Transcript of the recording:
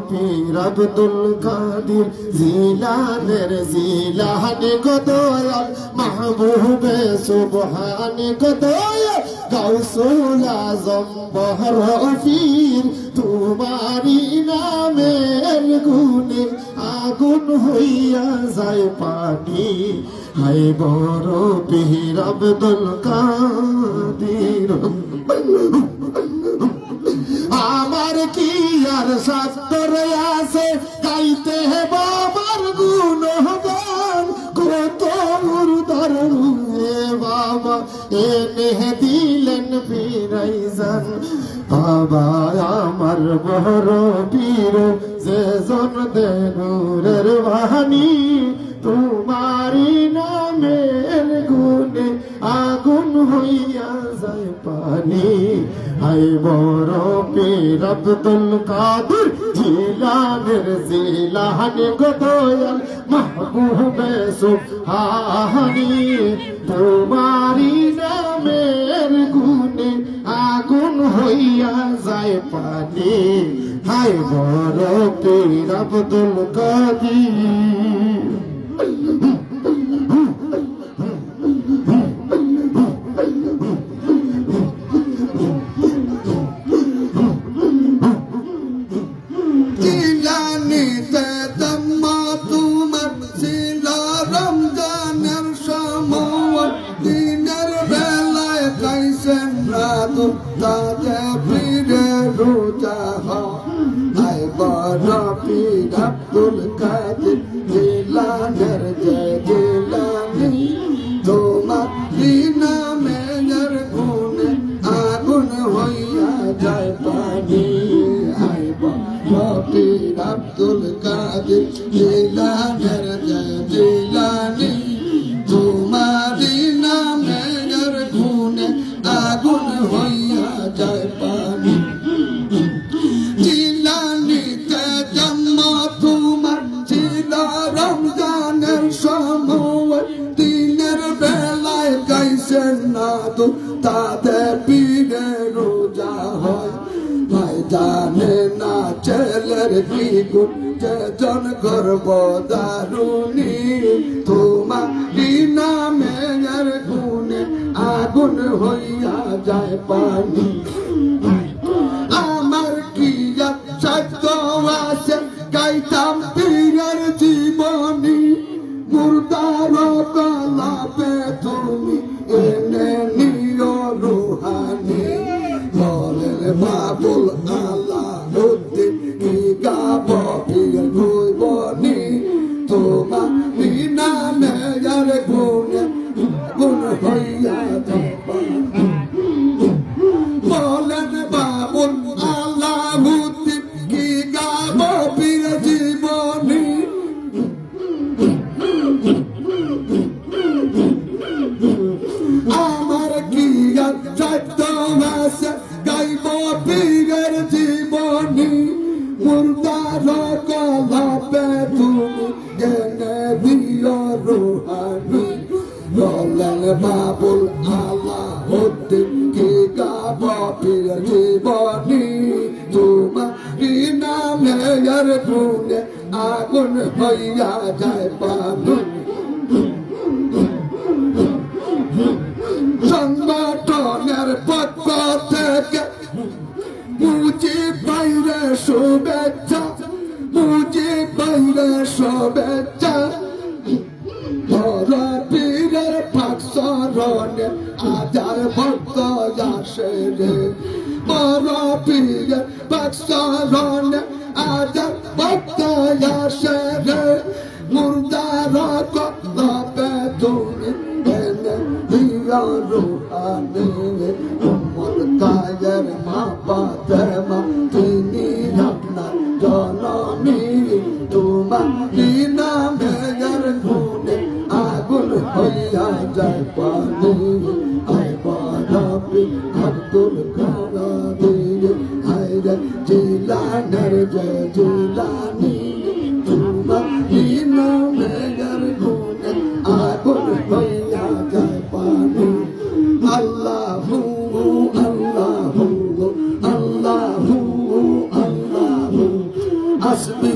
পীর আব্দুল কাদের জিলানের জিলানি গো দয়াল মাহবুবে সুবহানি গো দয়াল গাউসুল আজম বহরফির তোমারি নামের গুণে আগুন হইয়া যায় পানি হায় বড় পীর আব্দুল কাদের আমার কি আর সাত্তর আছে গাইতে বাবার গুণগান কত মুর্দার রুয়ে বাবা এনে দিলেন ফিরাইজান বাবা আমার বড় পীর যে জন দেনুরের বাণী তোমারি নামের গুণে আগুন হইয়া যায় পানি হায় বড় পীর আব্দুল কাদের জিলানের জিলানি গো দয়াল মাহবুবে সুবহানি তোমারি নামের গুণে আগুন হইয়া যায় পানি হায় বড় পীর আব্দুল কাদের আব্দুল কাদের জিলানের জিলানি তোমার নামের গুণে আগুন হইয়া যায় পানি হায় পীর আব্দুল কাদের জিলানের জিলানি তোমার নামের গুণে আগুন হইয়া যায় পানি তাদের পীরে রোজা হয় ভাই জানে না ছেলের কি গুণ যেজন গর্ব দারুণী তোমারি নামের গুণে আগুন হইয়া যায় পানি আমার কি সত্য আছে গাইতাম পীরের জীবনী মুর্দার কলাপে তুমি এনে নিও রুহানি বলেন বাবুল আলাউদ্দিন কি গাব পীর গুইবনি তোমারি নামের গুণে গুণ হইয়া যাবা বলেন বাবুল আলাউদ্দিন কি গাব পীর জীবনী আমার কি সত্য আছে গাইব পীরের জীবনী মুর্দার কলাপে তুমি জেনে দিও রুহানি বলেন বাবুল আলাউদ্দিন কি গাব পীর জীবনী তোমারি নামের গুণে আগুন হইয়া যায় পানি সংগঠনের পক্ষ থেকে মুজি বাইরে শুভেচ্ছা মুজি বাইরে শুভেচ্ছা বড় পীরের পাকসরণে হাজার ভক্ত আসে রে বড় পীরের পাকসরণে হাজার ভক্ত আসে রে মুর্দার কলাপে তুমি রুহানি উম্মুল কায়ের মা ফাতেমা তিনি আপনার জননী তোমারি নামের গুণে আগুন হইয়া যায় পানি আয় বড় পীর আব্দুল কাদের হায়রে জিলানের জিলানি তোমারি নামের গুণে আগুন হইয়া যায় পানি আল্লাহু আল্লাহু আল্লাহু আল্লাহু আসবি